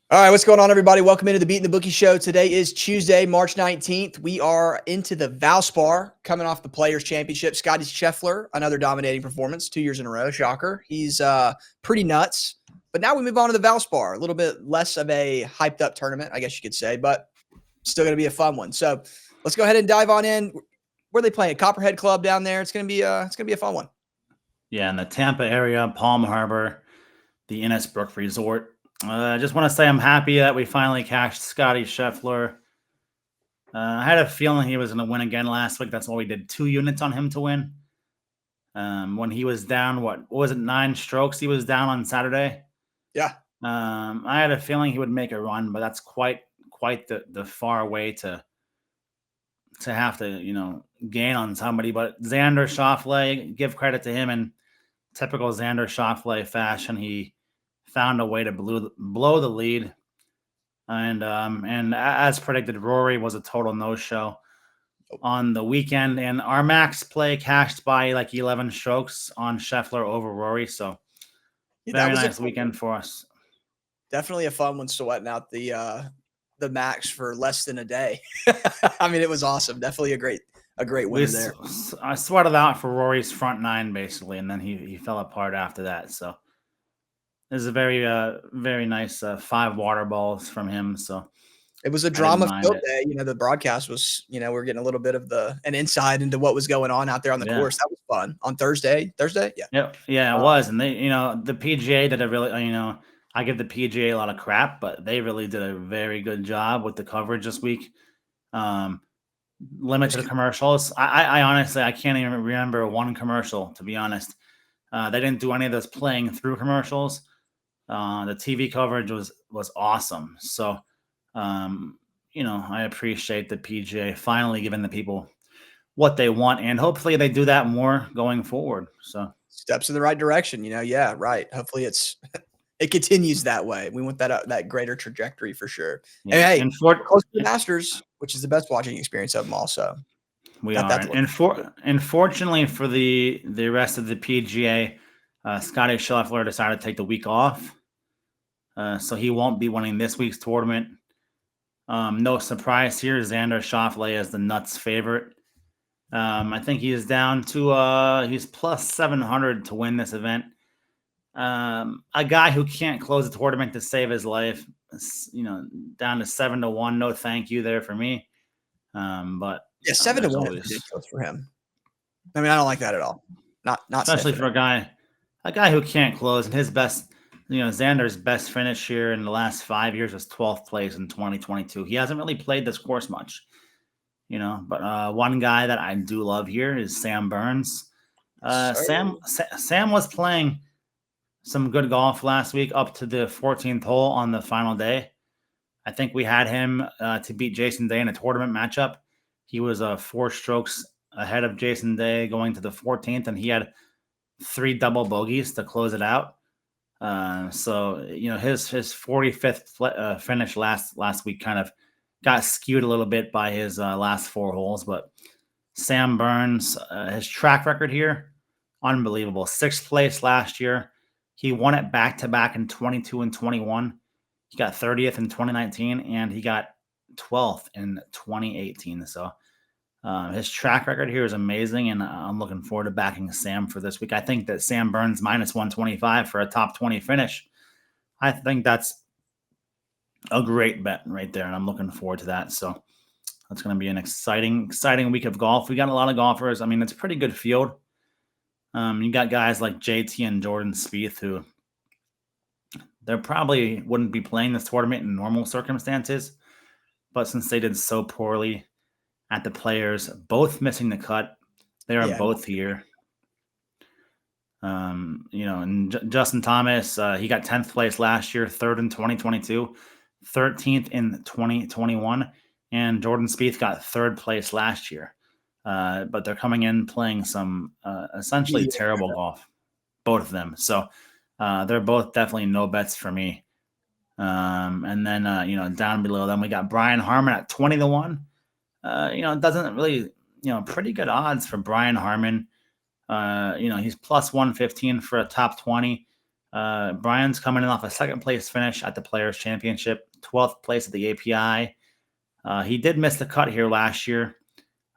All right, what's going on, everybody? Welcome into the Beating the Bookie show. Today is Tuesday, March 19th. We are into the Valspar, coming off the Players' Championship. Scotty Scheffler, another dominating performance, 2 years in a row. Shocker. He's pretty nuts. But now we move on to the Valspar, a little bit less of a hyped-up tournament, I guess you could say, but still going to be a fun one. So let's go ahead and dive on in. Where are they playing? Copperhead Club down there. It's going to be a fun one. Yeah, in the Tampa area, Palm Harbor, the Innisbrook Resort. I just want to say I'm happy that we finally cashed Scotty Scheffler. I had a feeling he was going to win again last week. That's why we did 2 units on him to win. When he was down, what was it, 9 strokes he was down on Saturday? Yeah. I had a feeling he would make a run, but that's quite the far way to have to gain on somebody. But Xander Schauffele, give credit to him in typical Xander Schauffele fashion. He found a way to blow the lead, and as predicted, Rory was a total no-show on the weekend, and our max play cashed by like 11 strokes on Scheffler over Rory. So very nice weekend for us. Definitely a fun one, sweating out the max for less than a day. I mean, it was awesome. Definitely a great win there. I sweated out for Rory's front 9 basically, and then he fell apart after that. So it was a very nice 5 water balls from him. So it was a drama-filled day. The broadcast was, we're getting a little bit of an insight into what was going on out there on the course. That was fun on Thursday. Yeah, it was. And they, the PGA did a really, I give the PGA a lot of crap, but they really did a very good job with the coverage this week. Limited commercials. I honestly, I can't even remember one commercial, to be honest. They didn't do any of those playing through commercials. The TV coverage was awesome. So, I appreciate the PGA finally giving the people what they want, and hopefully they do that more going forward. So steps in the right direction. Yeah, right. Hopefully it continues that way. We want that greater trajectory for sure. Yeah. And hey, close to the Masters, which is the best watching experience of them also. We are. Unfortunately for the rest of the PGA, Scotty Scheffler decided to take the week off. So he won't be winning this week's tournament. No surprise here. Xander Schauffele is the nuts favorite. I think he's down to he's plus 700 to win this event. A guy who can't close the tournament to save his life, down to 7-1. No, thank you there for me. But yeah, 7-1 is ridiculous for him. I mean, I don't like that at all. Not especially for a guy who can't close. And his best, Xander's best finish here in the last 5 years was 12th place in 2022. He hasn't really played this course much, But one guy that I do love here is Sam Burns. Sam was playing some good golf last week up to the 14th hole on the final day. I think we had him to beat Jason Day in a tournament matchup. He was 4 strokes ahead of Jason Day going to the 14th, and he had 3 double bogeys to close it out. So his 45th finish last week kind of got skewed a little bit by his last 4 holes. But Sam Burns, his track record here, unbelievable. 6th place last year. He won it back-to-back in 22 and 21. He got 30th in 2019, and he got 12th in 2018. So his track record here is amazing, and I'm looking forward to backing Sam for this week. I think that Sam Burns minus 125 for a top 20 finish. I think that's a great bet right there, and I'm looking forward to that. So that's going to be an exciting week of golf. We got a lot of golfers. I mean, it's a pretty good field. You got guys like JT and Jordan Spieth who they probably wouldn't be playing this tournament in normal circumstances, but since they did so poorly at the Players, both missing the cut, they are both here. And Justin Thomas, he got 10th place last year, 3rd in 2022, 13th in 2021, and Jordan Spieth got 3rd place last year. But they're coming in playing some essentially terrible golf, both of them. So they're both definitely no bets for me. And then, down below them, we got Brian Harman at 20-1. It doesn't really, pretty good odds for Brian Harman. He's plus 115 for a top 20. Brian's coming in off a second place finish at the Players Championship, 12th place at the API. He did miss the cut here last year.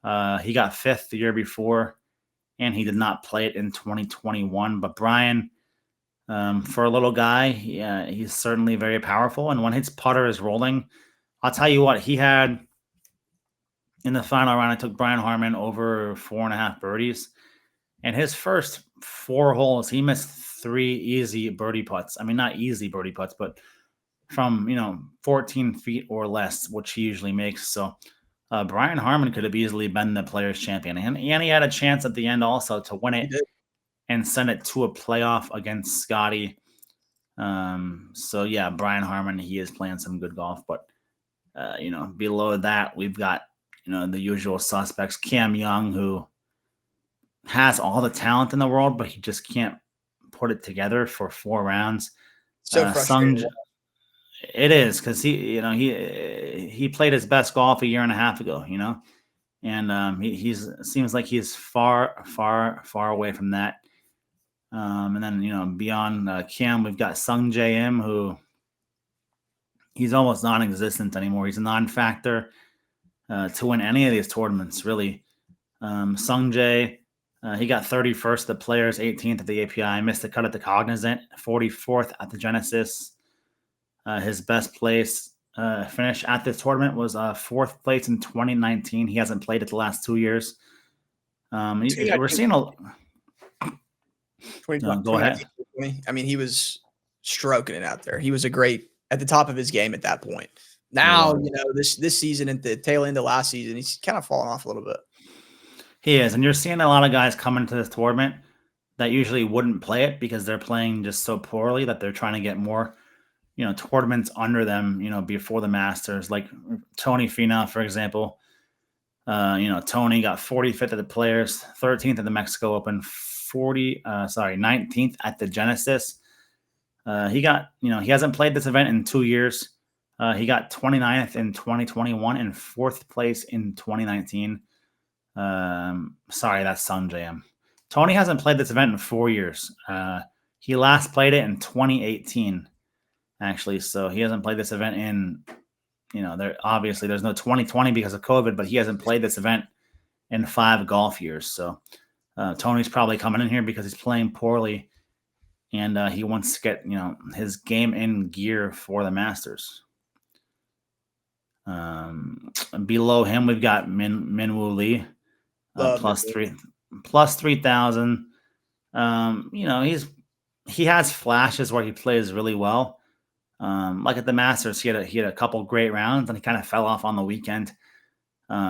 He got 5th the year before, and he did not play it in 2021. But Brian, for a little guy, he's certainly very powerful. And when his putter is rolling, I'll tell you what, he had in the final round, I took Brian Harman over 4.5 birdies. And his first 4 holes, he missed 3 easy birdie putts. I mean, not easy birdie putts, but from 14 feet or less, which he usually makes. So Brian Harman could have easily been the Players Champion, and he had a chance at the end also to win it and send it to a playoff against Scotty. So yeah, Brian Harman, he is playing some good golf, but below that we've got the usual suspects. Cam Young, who has all the talent in the world, but he just can't put it together for 4 rounds. So frustrating. It is, because he played his best golf a year and a half ago, and he's seems like he's far away from that. And then beyond Cam, we've got Sung J M, who he's almost non-existent anymore. He's a non-factor to win any of these tournaments, really. Sung J, he got 31st at the Players, 18th at the API, missed the cut at the Cognizant, 44th at the Genesis. His best place finish at this tournament was 4th place in 2019. He hasn't played it the last 2 years. We're seeing a... Go ahead. I mean, he was stroking it out there. He was at the top of his game at that point. Now, this season at the tail end of last season, he's kind of fallen off a little bit. He is, and you're seeing a lot of guys come into this tournament that usually wouldn't play it because they're playing just so poorly that they're trying to get more tournaments under them, before the Masters, like Tony Finau, for example. Tony got 45th at the Players, 13th at the Mexico Open, 19th at the Genesis. He hasn't played this event in 2 years. He got 29th in 2021 and 4th place in 2019. Sorry, that's Sun Jam. Tony hasn't played this event in 4 years. He last played it in 2018. Actually, so he hasn't played this event in, obviously there's no 2020 because of COVID, but he hasn't played this event in 5 golf years. So Tony's probably coming in here because he's playing poorly, and he wants to get his game in gear for the Masters. Below him, we've got Minwoo Lee, plus 3,000. He has flashes where he plays really well. Like at the Masters, he had a couple great rounds, and he kind of fell off on the weekend.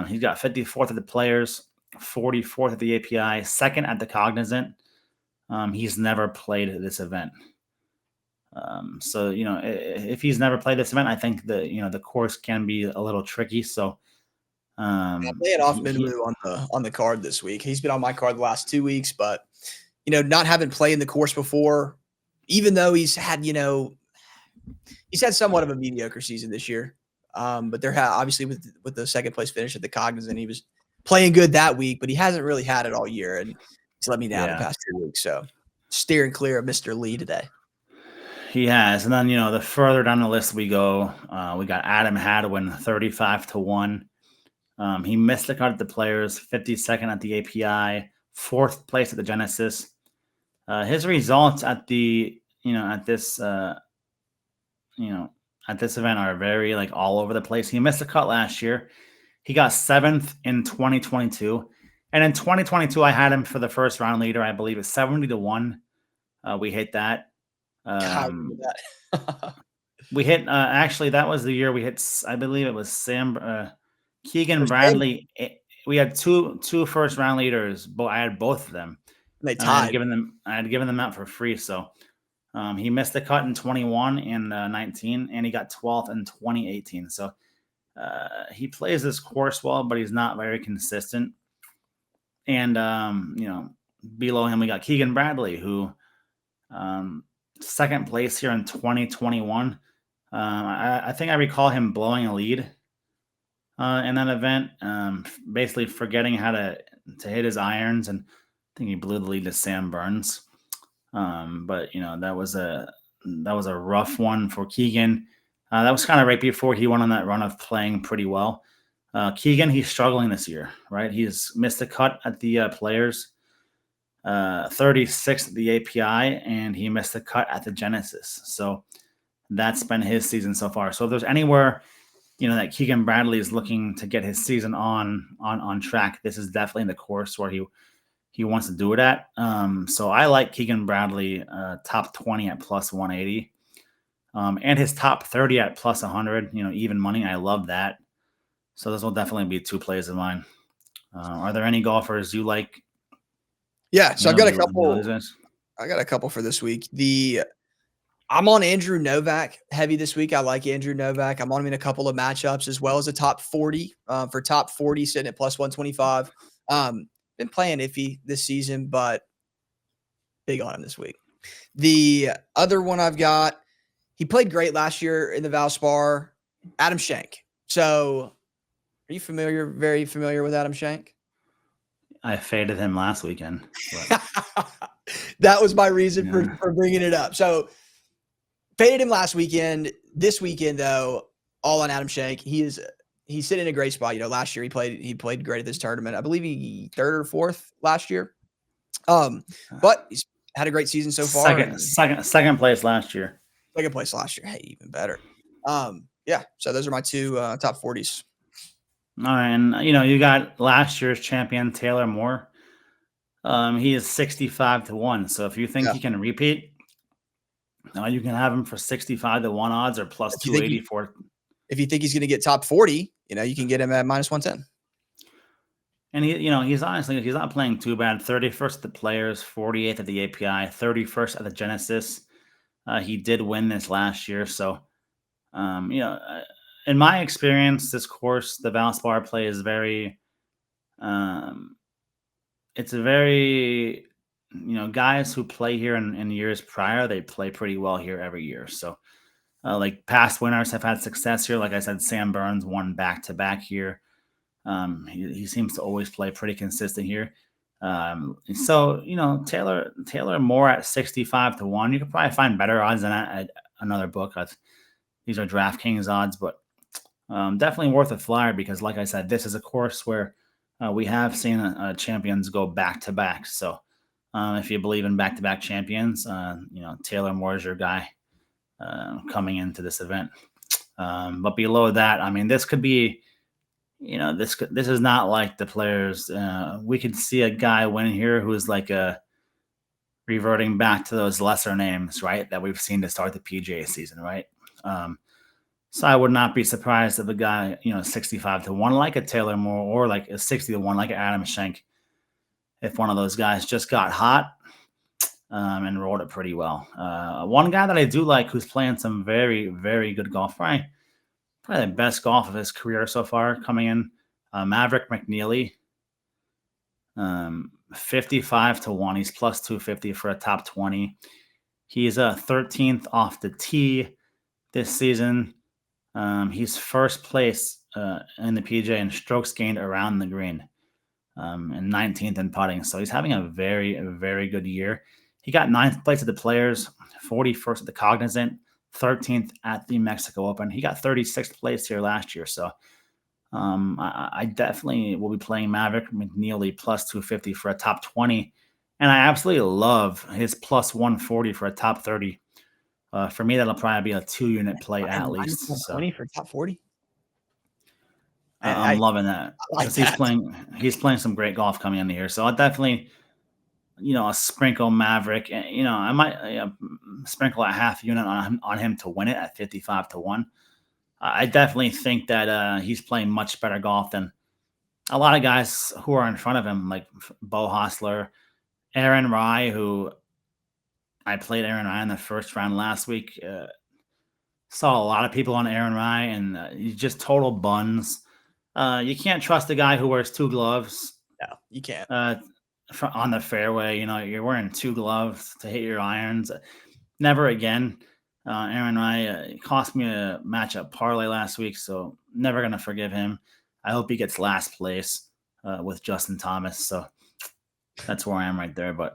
He's got 54th at the Players, 44th at the API, 2nd at the Cognizant. He's never played this event. So if he's never played this event, I think the course can be a little tricky. So I'm laying off Minwoo on the card this week. He's been on my card the last 2 weeks, but not having played in the course before, even though he's had somewhat of a mediocre season this year. But obviously with the second place finish at the Cognizant, he was playing good that week, but he hasn't really had it all year, and he's let me down the past 2 weeks. So steering clear of Mr. Lee today. He has. And then, the further down the list we go, we got Adam Hadwin, 35-1. He missed the cut at the Players, 52nd at the API, 4th place at the Genesis. His results at the, at this event are very all over the place. He missed the cut last year. He got 7th in 2022. And in 2022, I had him for the first round leader. I believe it's 70-1. We hit that. We hit, actually, that was the year we hit, I believe it was Keegan Bradley. We had two first round leaders, but I had both of them. They tied. I had given them out for free. So he missed the cut in 21 and 19, and he got 12th in 2018. So he plays this course well, but he's not very consistent. And below him we got Keegan Bradley, who 2nd place here in 2021. I think I recall him blowing a lead in that event, basically forgetting how to hit his irons, and I think he blew the lead to Sam Burns. But that was a rough one for Keegan. That was kind of right before he went on that run of playing pretty well. Keegan, he's struggling this year, right? He's missed a cut at the Players, 36th at the API, and he missed a cut at the Genesis. So that's been his season so far. So if there's anywhere that Keegan Bradley is looking to get his season on track, this is definitely the course where he wants to do it at. So I like Keegan Bradley top 20 at plus 180, and his top 30 at plus 100. Even money. I love that. So this will definitely be two plays of mine. Are there any golfers you like? Yeah, so I've got a couple. Losers? I got a couple for this week. I'm on Andrew Novak heavy this week. I like Andrew Novak. I'm on him in a couple of matchups as well as a top 40 for top 40 sitting at plus 125. Been playing iffy this season, but big on him this week. The other one I've got, he played great last year in the Valspar, Adam Schenk. So are you very familiar with Adam Schenk? I faded him last weekend. That was my reason for bringing it up. So faded him last weekend. This weekend, though, all on Adam Schenk. He's sitting in a great spot. Last year he played great at this tournament. I believe he third or fourth last year. But he's had a great season so far. Second place last year. Second place last year. Hey, even better. Yeah. So those are my two top 40s. All right, and you got last year's champion Taylor Moore. He is 65-1. So if you think he can repeat, you can have him for 65-1 odds or plus 284. If you think he's going to get top 40, you can get him at minus 110. And he's honestly, he's not playing too bad. 31st at the Players, 48th at the API, 31st at the Genesis. He did win this last year. So, in my experience, this course, the Valspar play is very, it's a very, guys who play here in years prior, they play pretty well here every year. So, like past winners have had success here. Like I said, Sam Burns won back-to-back here. He seems to always play pretty consistent here. So Taylor Moore at 65-1. You could probably find better odds than that at another book. These are DraftKings odds, but definitely worth a flyer because, like I said, this is a course where we have seen champions go back-to-back. So if you believe in back-to-back champions, Taylor Moore is your guy coming into this event. But below that, I mean, this could be. This is not like the Players. We could see a guy win here who's like reverting back to those lesser names, right, that we've seen to start the PGA season, right? So I would not be surprised if a guy, 65-1 like a Taylor Moore or like a 60-1 like Adam Schenk, if one of those guys just got hot and rolled it pretty well. One guy that I do like who's playing some very, very good golf, probably the best golf of his career so far coming in. Maverick McNeely, 55-1. He's plus 250 for a top 20. He's 13th off the tee this season. He's first place in the PGA in strokes gained around the green, and 19th in putting. So he's having a very, very good year. He got 9th place at the Players, 41st at the Cognizant, 13th at the Mexico Open. He got 36th place here last year. So I definitely will be playing Maverick McNeely plus 250 for a top 20. And I absolutely love his plus 140 for a top 30. For me, that'll probably be a 2-unit play at least. 120 for top 40. I'm loving that because he's playing some great golf coming into here. So I'll definitely, a sprinkle Maverick. I might sprinkle a half unit on him to win it at 55-1. I definitely think that he's playing much better golf than a lot of guys who are in front of him, like Bo Hostler, Aaron Rai, who I played Aaron Rai in the first round last week. Saw a lot of people on Aaron Rai, and he's just total buns. You can't trust a guy who wears 2 gloves. No, you can't. On the fairway, you're wearing 2 gloves to hit your irons. Never again. Aaron Rai cost me a matchup parlay last week, so never going to forgive him. I hope he gets last place with Justin Thomas. So that's where I am right there. But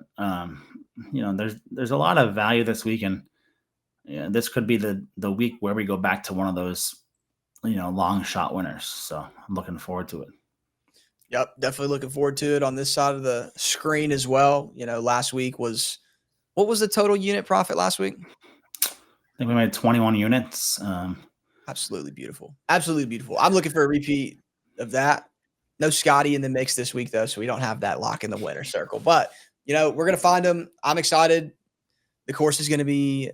there's a lot of value this week, and yeah, this could be the week where we go back to one of those long shot winners. So I'm looking forward to it. Yep, definitely looking forward to it on this side of the screen as well. Last week what was the total unit profit last week? I think we made 21 units. Absolutely beautiful. Absolutely beautiful. I'm looking for a repeat of that. No Scotty in the mix this week, though, so we don't have that lock in the winner circle. But, we're going to find him. I'm excited. The course is going to be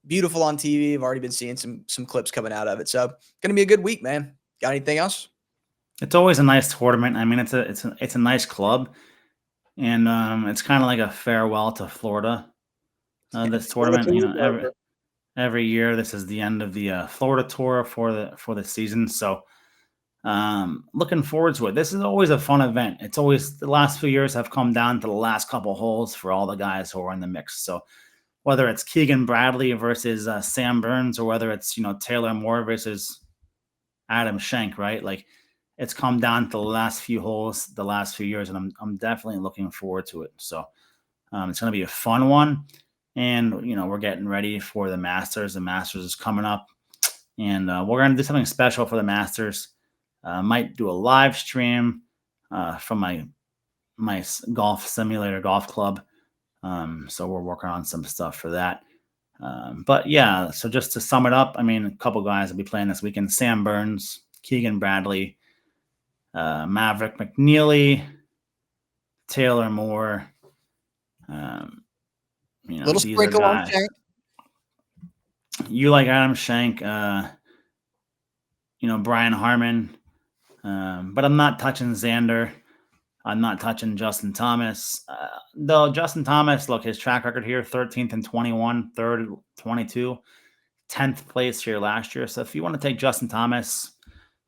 beautiful on TV. I've already been seeing some clips coming out of it. So, going to be a good week, man. Got anything else? It's always a nice tournament. I mean, it's a nice club, and it's kind of like a farewell to Florida. This tournament, every year, this is the end of the Florida tour for the season. So, looking forward to it. This is always a fun event. It's always, the last few years have come down to the last couple holes for all the guys who are in the mix. So whether it's Keegan Bradley versus Sam Burns, or whether it's Taylor Moore versus Adam Schenk, right? Like, it's come down to the last few holes, the last few years, and I'm definitely looking forward to it. So it's going to be a fun one, and we're getting ready for the Masters. The Masters is coming up, and we're going to do something special for the Masters. Might do a live stream from my golf simulator golf club. So we're working on some stuff for that. But yeah, so just to sum it up, I mean, a couple guys will be playing this weekend: Sam Burns, Keegan Bradley, Maverick McNeely, Taylor Moore. Little these are sprinkle on guys. Shank. You like Adam Schenk, Brian Harmon, but I'm not touching Xander. I'm not touching Justin Thomas. Though Justin Thomas, look, his track record here: 13th and 21, 3rd, 22, 10th place here last year. So if you want to take Justin Thomas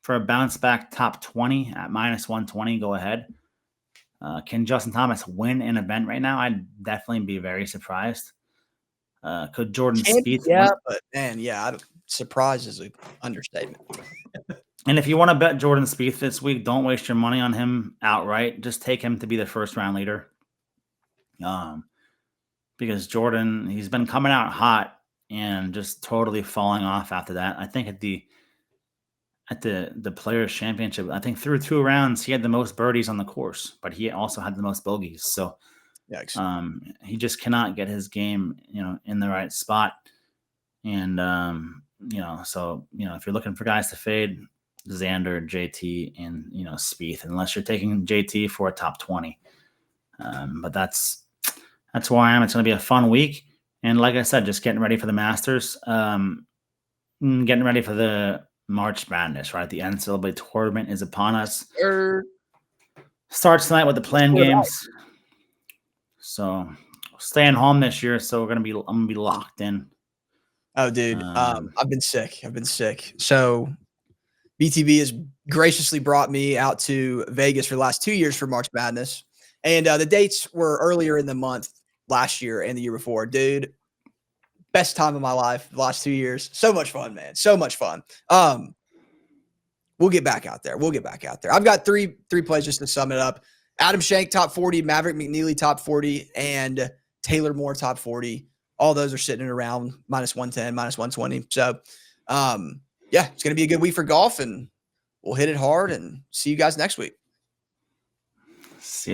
for a bounce back top 20 at -120, go ahead. Can Justin Thomas win an event right now? I'd definitely be very surprised. Could Jordan Spieth win? But man, yeah, surprise is an understatement. And if you want to bet Jordan Spieth this week, don't waste your money on him outright. Just take him to be the first round leader. Because Jordan, he's been coming out hot and just totally falling off after that. I think at the Players Championship, I think through 2 rounds, he had the most birdies on the course, but he also had the most bogeys. So he just cannot get his game, in the right spot. And, so, if you're looking for guys to fade, Xander, JT, and Spieth, unless you're taking JT for a top 20. But that's where I am. It's going to be a fun week, and like I said, just getting ready for the Masters, getting ready for the March Madness. Right, the NCAA tournament is upon us. Starts tonight with the playing games. So staying home this year, so I'm gonna be locked in. Oh, dude, I've been sick. So BTB has graciously brought me out to Vegas for the last 2 years for March Madness. And the dates were earlier in the month last year and the year before. Dude, best time of my life the last 2 years. So much fun, man. So much fun. We'll get back out there. I've got three plays just to sum it up. Adam Schenk, top 40. Maverick McNeely, top 40. And Taylor Moore, top 40. All those are sitting around -110, -120. So, yeah, it's going to be a good week for golf, and we'll hit it hard and see you guys next week. See you later.